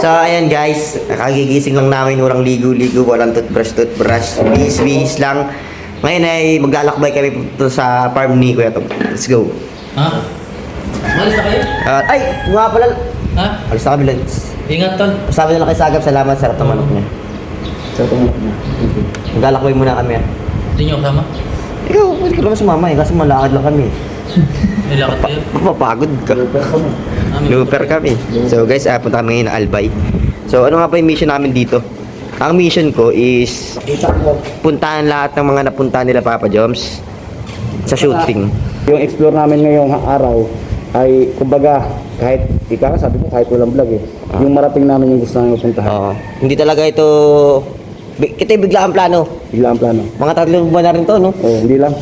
So, ayan guys, nakagigising lang namin, walang ligo-ligo, walang toothbrush, bihis-bihis lang. Ngayon ay maglalakbay kami punto sa farm ni Kuya Tom. Let's go. Ha? Malis na kayo? Ay, nga pala. Ha? Alis na kami, Lance. Ingat, tol. Sabi na lang kay Sagab, salamat, sarap ng manok niya. Sarap ng manok niya. Maglalakbay muna kami. Hindi nyo kasama? Ikaw, pwede ka naman sumama eh, kasi malakad lang kami. May lakad kayo? Mapapagod ka. Looper kami. So guys, punta kami ngayon na Albay. So ano nga pa yung mission namin dito? Ang mission ko is puntahan lahat ng mga napuntahan nila Papa Joms sa shooting. Yung explore namin ngayong araw ay kumbaga kahit ika sabi mo kahit walang vlog eh. Yung marating namin yung gusto namin mapuntahan. Oo. Hindi talaga ito kita bigla ang plano. Bigla ang plano. Mga 3 buwan na rin to, no? Oh, hindi lang.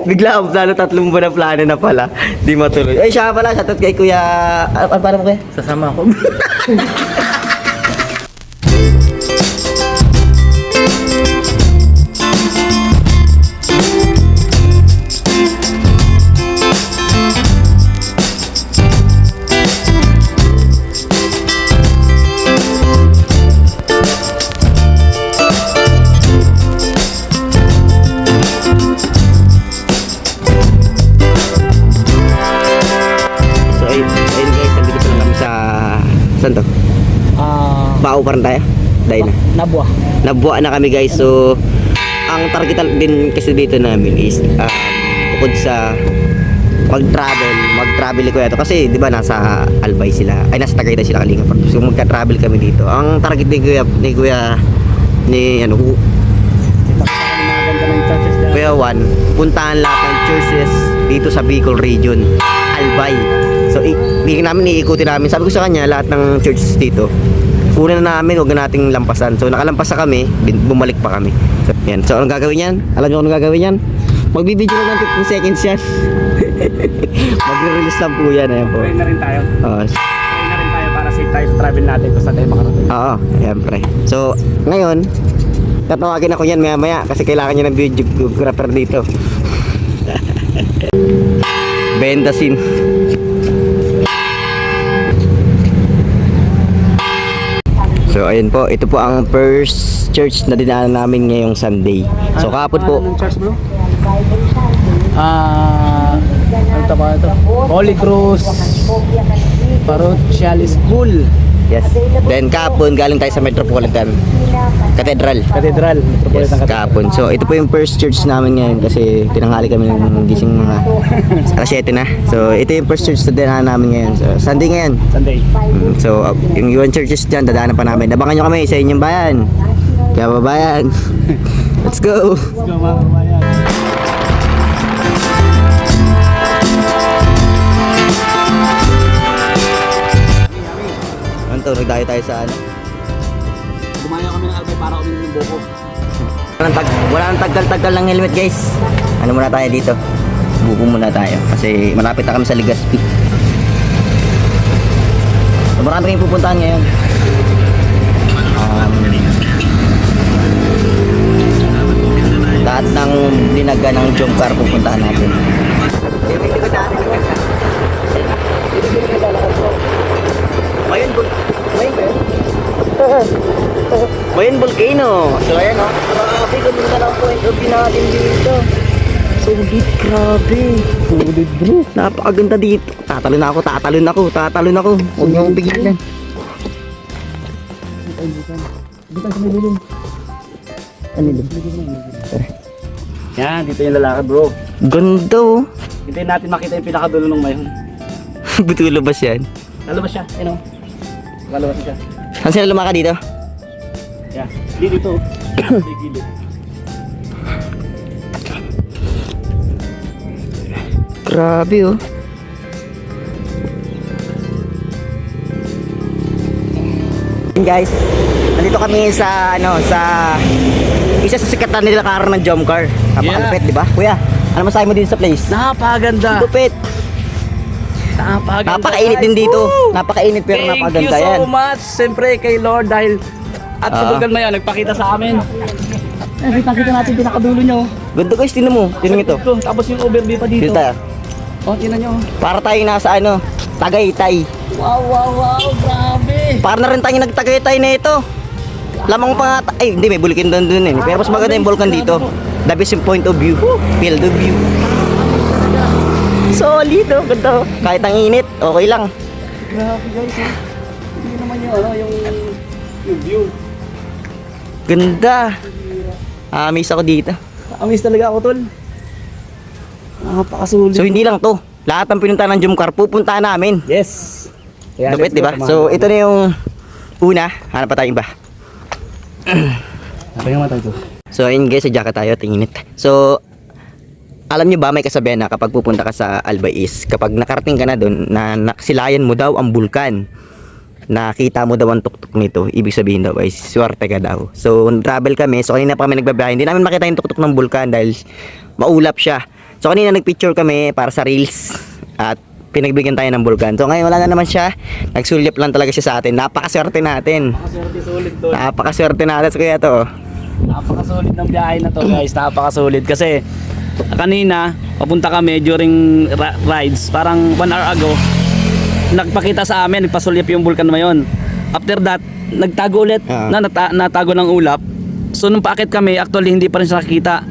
Bigla ang plano, 3 buwan na plano na pala. Di matuloy. Ay, siya pala, shoutout kay Kuya. Paano mo kuya? Sasama ako. Ayun guys, nandito pa lang kami sa... Saan to? Bao pa rin tayo? Dahil na. Nabwa. Nabuha na kami guys. So, ang target din kasi dito namin is bukod sa mag-travel ni Kuya to. Kasi di ba nasa Albay sila, ay nasa Tagaytay sila Kalinga. So magka-travel kami dito. Ang target ni Kuya Juan, puntahan lahat ng churches dito sa Bicol region, Albay. So iikutin namin. Sabi ko sa kanya, lahat ng churches dito kunin na namin, huwag na nating lampasan. So nakalampas na kami, bumalik pa kami. So yan. So anong gagawin yan? Alam niyo kung anong gagawin yan? Magbibideo lang ng 15 seconds yan. Magre-release lang po yan. Ayan po. Pray na rin tayo. Oo. Pray na rin tayo para safe tayo sa travel natin kung saan tayo makarating. Oo, siyempre. So, ngayon, tatawagin ako yan maya-maya kasi kailangan niya ng videographer dito. Benda scene. So, ayun po. Ito po ang first church na dinaanan namin ngayong Sunday. So, kahapon po. Anong church bro? Ano tawag ito? Holy Cross Parochial School. Yes. Then kahapon galing tayo sa Metropolitan Cathedral. Cathedral. Yes, Metropolitan Cathedral. kahapon. So ito po yung first church namin ngayon kasi tinanghali kami ng gising mga alas 7 na. So ito yung first church na dinaanan namin ngayon. So Sunday ngayon. Sunday. So yung iwan churches dyan, dadaanan pa namin. Abangan nyo kami sa inyong bayan. Kaya babayan. Let's go! Let's go mga kabayan. Ano to? Nagdayo tayo sa ano? Dumayo kami ng Albay para uminom ng buko. Wala nang taggal-taggal ng helmet guys. Ano muna tayo dito? Buko muna tayo kasi malapit na kami sa Legazpi. So marami kayong pupuntahan ngayon. Lahat ng dinaga ng Jomcar pupuntahan natin. Mayan Volcano. So ayan o. Grabe, ganda lang po yung gabi natin dito. Sulit, grabe. Sulit bro. Napakaganda dito. Tatalon ako. Huwag niyo akong pigilan. Bukan sa nililin. Ano yun? Yan, dito yung lalakad bro. Ganda oh. Hintayin natin makita yung pinakadulo ng mayon. Butulo ba siya? Lalabas siya, yun o. Lalabas siya. Saan sila lumaka dito? Yan, dito. Gilid. Grabe oh. Guys, nandito kami sa isa sa sikat na nilakaran ng Jomcar. Napakalupit, di ba? Kuya, ano masahe mo dito sa place? Napakaganda. Lupit. Napakainit din dito. Napakainit pero napakaganda yan. Thank you so much. Siyempre kay Lord dahil at sa Bulgan Mayon nagpakita sa amin. Pakita natin pinakadulo nyo. Ganda guys, tinan mo. Tinan ito. Tapos yung overview pa dito. Dito tayo. Oh, tinan nyo. Para tayong nasa Tagaytay. Wow, grabe. Para na rin tayo nagtagaytay na ito. Lamang pa nga, ay hindi, may bulikin doon eh. Pero mas maganda yung vulkan dito. The best yung point of view, field of view. Solid oh, ganda oh. Kahit ang init, okay lang. Grabe guys, eh. Hindi naman yung ano, yung view. Ganda. Miss ako dito. Amaze talaga ako, tol. Napakasulit. So hindi lang to. Lahat ng pinunta ng Jumcar, pupunta namin. Yes. Kaya, Lupit, di ba? So ito na yung una. Hanap pa tayong iba. Apa yung mata ito? So ayun guys, sa Jaca tayo, tinginit. So alam nyo ba may kasabihan na kapag pupunta ka sa Albay is kapag nakarating ka na doon na silayan mo daw ang bulkan, nakita mo daw ang tuktok nito, ibig sabihin daw ay swerte ka daw. So travel kami, so kanina pa kami nagbabiyahe, hindi namin makita yung tuktok ng bulkan dahil maulap siya. So kanina nagpicture kami para sa reels at pinagbigyan tayo ng bulkan. So ngayon wala na naman siya, nagsulyap lang talaga siya sa atin. Napakaswerte natin. Napakasulit, sulit, tol. Napakaswerte natin. So kaya to Napakasulit ng biyahe na to, guys. Napakasulit kasi kanina papunta kami during rides, parang 1 hour ago nagpakita sa amin, nagpasulyap yung bulkan na yun. After that, nagtago ulit natago ng ulap. So nung paakit kami, actually hindi pa rin siya nakikita.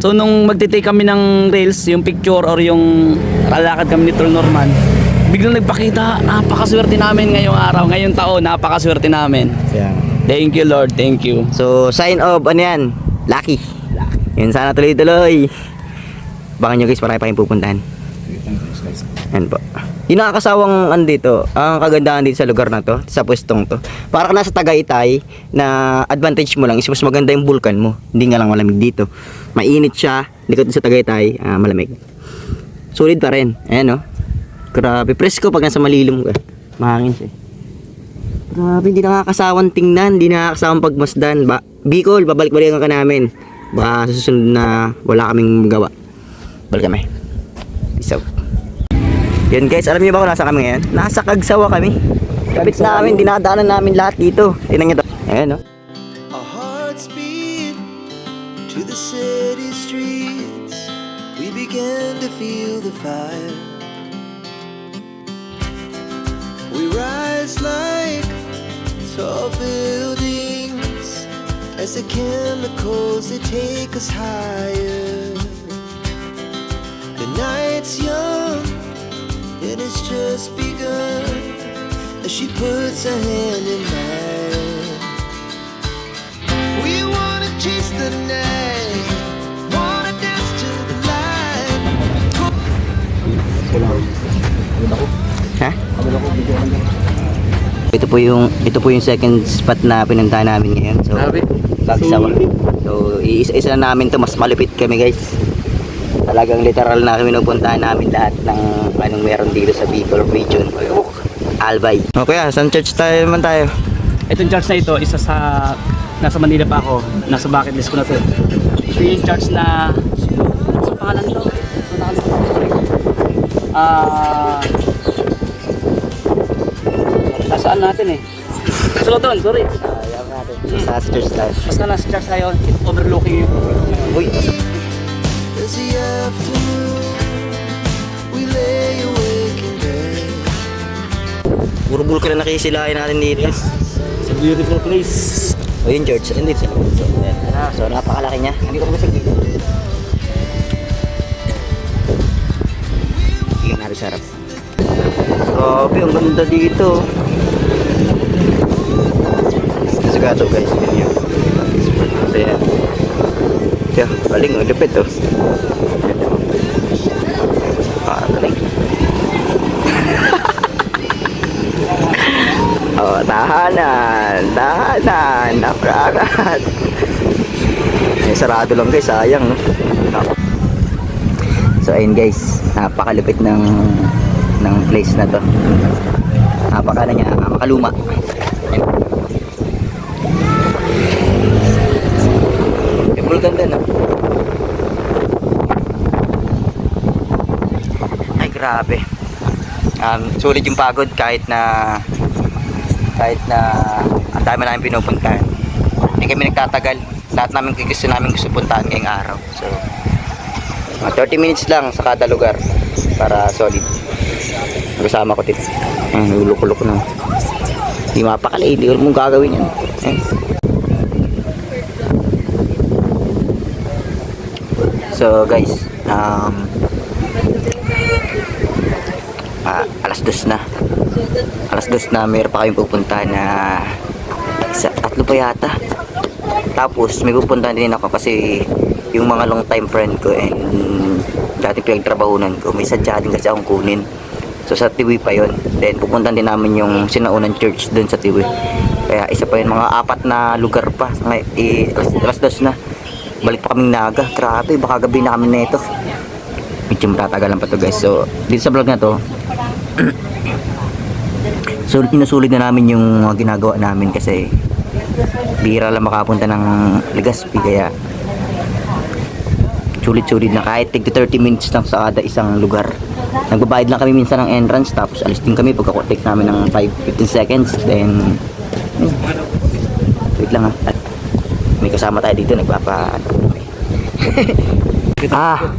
So nung magtitake kami ng reels, yung picture or yung lalakad kami ni Tol Norman, biglang nagpakita. Napakaswerte namin ngayong araw, ngayong taon, napakaswerte namin. yeah. Thank you, Lord, thank you. So sign of ano yan, lucky. Yun, sana tuloy-tuloy. Baka nyo guys, marami pa kayong pupuntahan. Yan po. Yung nakakasawang andito, ang kagandahan dito sa lugar na to, sa pwestong to, para ka nasa Tagaytay, na advantage mo lang is mas maganda yung bulkan mo. Hindi nga lang malamig dito. Mainit siya, likod sa Tagaytay, malamig. Solid pa rin. Ayan oh. Grabe, presko pag nasa malilom ka. Mahangin siya. Grabe, hindi nakakasawang tingnan, hindi nakakasawang pagmasdan. Bicol, babalik-balikan ka namin. Baka sa susunod na wala kaming magawa. Balik kami. Peace out. Yun guys, alam niyo ba kung nasa kami ngayon? Nasa Kagsawa kami. Kapit namin, dinadaanan namin lahat dito. Tingnan niyo to. Ayan oh. Our hearts beat to the city streets. We began to feel the fire. We rise like tall buildings as the chemicals they take us higher. The night's young and it's just begun as she puts her hand in mine. We wanna chase the night, wanna dance to the light. Ha? Ito po yung second spot na pinuntahan namin ngayon. So, Kagsawa. So, isa-isa na namin to, mas malupit kami guys. Talagang literal na kami pinupuntahan namin lahat ng anong meron dito sa Bicol region. Albay. Okay, saan church tayo naman tayo? Itong church na ito, isa sa nasa Manila pa ako, nasa bucket list ko na to. Ito yung church na sa pangalan to. Nasaan natin eh? Suluton, sorry. Ayaw natin. Sa church tayo. Basta nasa church tayo, overlooking yung Uy, As the afternoon, we lay awake in bed. puro bulkan na nakisilayan natin dito. Yes, it's a beautiful place. O yung church, hindi siya. So, ayan. So, napakalaki niya. Hindi ko magasag dito. Tingnan natin sa harap. Grabe, ang ganda dito. Sigado guys, yun yun. So, yan. Tiyo, galing, ang lupit oh. Galing. Oh, tahanan, naprakat. Sarado lang guys, sayang no. So ayun guys, napakalupit ng place na to. Napakaluma. Ayun. Yung bulkan din no. Ay grabe. Sulit yung pagod kahit na ang dami namin pinupuntahan. Hindi kami nagtatagal. Lahat namin gusto puntahan ngayong araw. So, 30 minutes lang sa kada lugar para solid. Kasama ko dito. Ayun, ulok-ulok na. Hindi mapakali, hindi mo gagawin yan. Ayun. So guys, alas 2 na. Alas 2 na, mayroon pa kayong pupunta na tatlo pa yata. Tapos may pupuntahan din ako kasi yung mga long time friend ko and dati pinagtrabahunan ko, may sadya din kasi akong kunin. So sa Tiwi pa yon. Then pupuntahan din namin yung sinaunang church dun sa Tiwi. Kaya isa pa yun, mga 4 na lugar pa. Alas 2 na. Balik pa kaming Naga. Grabe, baka gabi na kami na ito. Medyo matatagalan pa to guys. So dito sa vlog na to, so inusulit na namin yung mga ginagawa namin kasi bihira lang makapunta ng Legazpi, kaya sulit-sulit na kahit tig 30 minutes lang sa kada isang lugar. Nagbabayad lang kami minsan ng entrance, tapos alis din kami pagka-take namin ng 5-15 seconds. Then wait lang at may kasama tayo dito nagpapa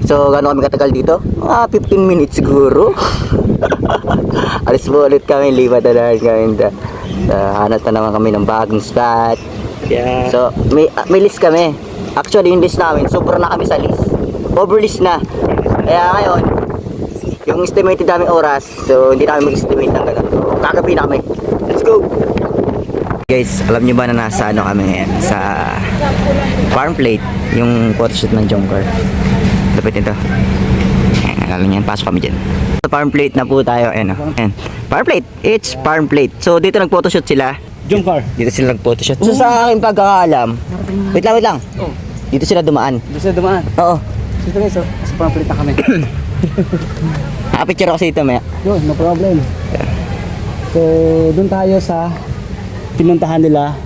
so gano'n kami katagal dito? 15 minutes siguro. Alis po ulit kami, lipat na kami hanap na naman kami ng bagong spot. So may list kami. Actually yung list namin, sobra na kami sa list, overlist na. Kaya ngayon yung estimated namin oras, so hindi namin mag-estimate ng gano'n. So kagabi na kami, let's go guys. Alam nyo ba na nasa ano kami ngayon? Sa farm plate, yung photoshoot ng Jomcar. Lapit nito. Alam niyan, pasok kami dyan. Sa farm plate na po tayo. Ayan. Farm plate, it's farm plate. So dito nag-photoshoot sila. Jomcar. Dito sila nag-photoshoot. So sa akin pagkakaalam, wait lang. Dito sila dumaan. Dito sila dumaan. Oo. Dito guys, so, sa farm plate na kami. Picture ako sa dito maya. Yun, no problem. So, doon tayo sa pinuntahan nila,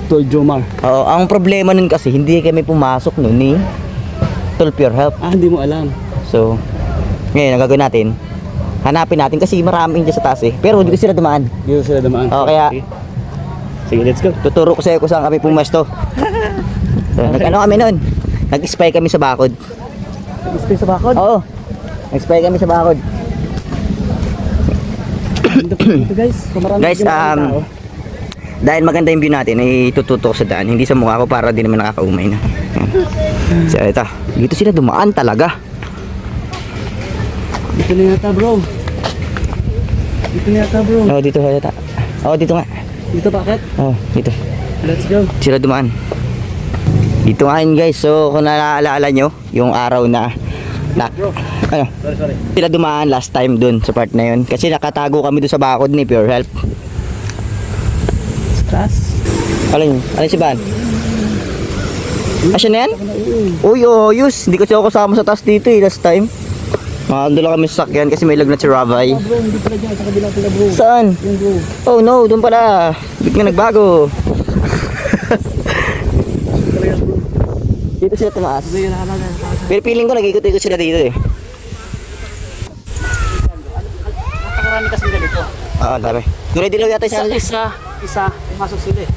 Tol Jomar. Oo, ang problema nun kasi hindi kami pumasok nun ni Tol Pure Help. Hindi mo alam. So, ngayon ang gagawin natin, hanapin natin kasi maraming dyan sa taas eh. Pero dito sila dumaan. Dito sila dumaan. Oo, kaya Okay. Sige, let's go. tuturo ko sa'yo kung saan kami pumasto. So, nag-ano kami nun? Nag-spy kami sa bakod. Nag-stay sa bakod? Oo, nag-spy kami sa bakod. Dito guys. Guys, dahil maganda yung view natin, ay tututok sa daan, hindi sa mukha ko para di naman nakakaumay na. Ayan. So ito, dito sila dumaan talaga. Dito na yata bro. Dito na yata bro. Oo, dito yata. Oo, dito nga. Dito bakit? Oo, dito. Let's go. Sila dumaan. Dito nga yun guys, so kung naalala nyo, yung araw na ano, Sorry. sila dumaan last time dun sa part na yun. Kasi nakatago kami dun sa bakod ni Pure Help. Stress. Alin si Van? Siya na yan? Uy, yus. Hindi kasi ako kasama sa taas dito eh, last time. Doon lang kami sa sakyan kasi may lagnat si Ravay. Bro, hindi pala dyan. Sa kabila pala bro. Saan? Yun bro. Oh no, doon pala. Bigla nga nagbago. Dito sila tumaas. Pero feeling ko nag-ikot-ikot sila dito eh. Nakakarami kasi ganito. Oo, dami. Kulay dilaw yata isa. Isa. Pumasok sila eh.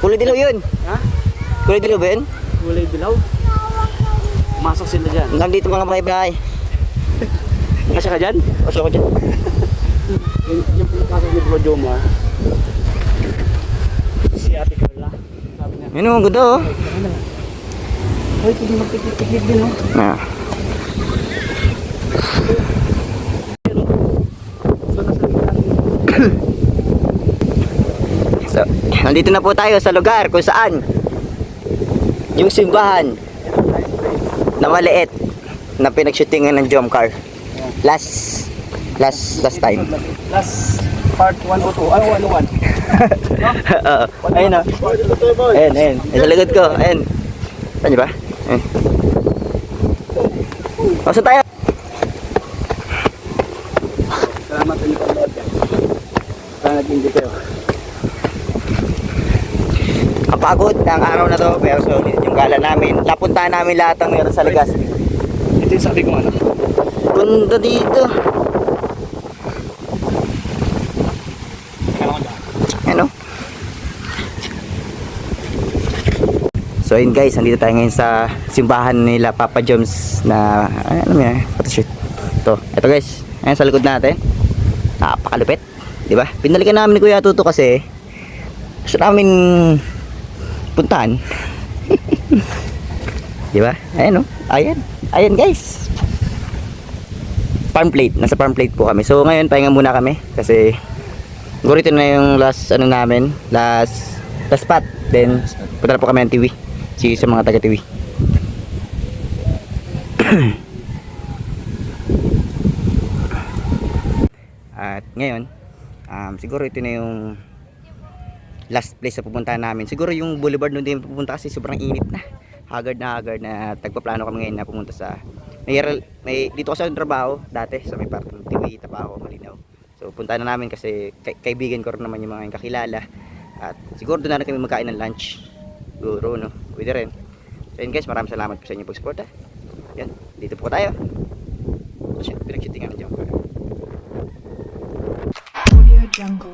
Kulay dilaw yun. Ha? Kulay dilaw ba yun? Kulay dilaw. Pumasok sila dyan. Nandito mga bahay-bahay. Kasya ka dyan? Pasok ko dyan. Yung pinapasok ni Bro Jomar. Si Ate Carla. Sabi niya, Yun ang ganda oh. hoy, pwede magpikit-pikit din oh. Ah. So, nandito na po tayo sa lugar kung saan yung simbahan na maliit na pinagshootingan ng Jomcar last time. Last part 102. Ano 101? Oo. Ayun o. Ayun. Sa likod ko. Ayun. Saan ba? Ayun. Pasok tayo. Salamat sa inyo panood. Sana nag-enjoy kayo. Ang pagod ng araw na to, pero solid yung gala namin. Napuntahan namin lahat ng meron sa Legazpi. Ito yung sabi ko ano. Ganda dito. Ano? So yun guys, nandito tayo ngayon sa simbahan nila Papa Joms na ano mo yan, photoshoot. Ito guys, ayan sa likod natin. Napakalupit, di ba? Pinalikan namin ni Kuya Tuto kasi gusto namin puntahan. Di ba? Ayan, oh. Ayan guys. Farm plate, nasa farm plate po kami. So ngayon pahinga muna kami kasi siguro ito na yung last ano namin, last spot. Then punta na po kami ng Tiwi. See you sa mga taga Tiwi. At ngayon, siguro ito na yung last place na pupuntahan namin. Siguro yung boulevard nun din pupunta kasi sobrang init na. Haggard na tagpaplano kami ngayon na pumunta sa may dito kasi ang trabaho dati sa may part ng Tiwi, Tabaco, Malinaw. So punta na namin kasi kaibigan ko rin naman yung mga kakilala. At siguro doon na kami magkain ng lunch. Siguro no, pwede rin. So yun guys, maraming salamat po sa inyo pag-support. Yan, dito po tayo. So pinag-shootingan na dyan. Audio Jungle.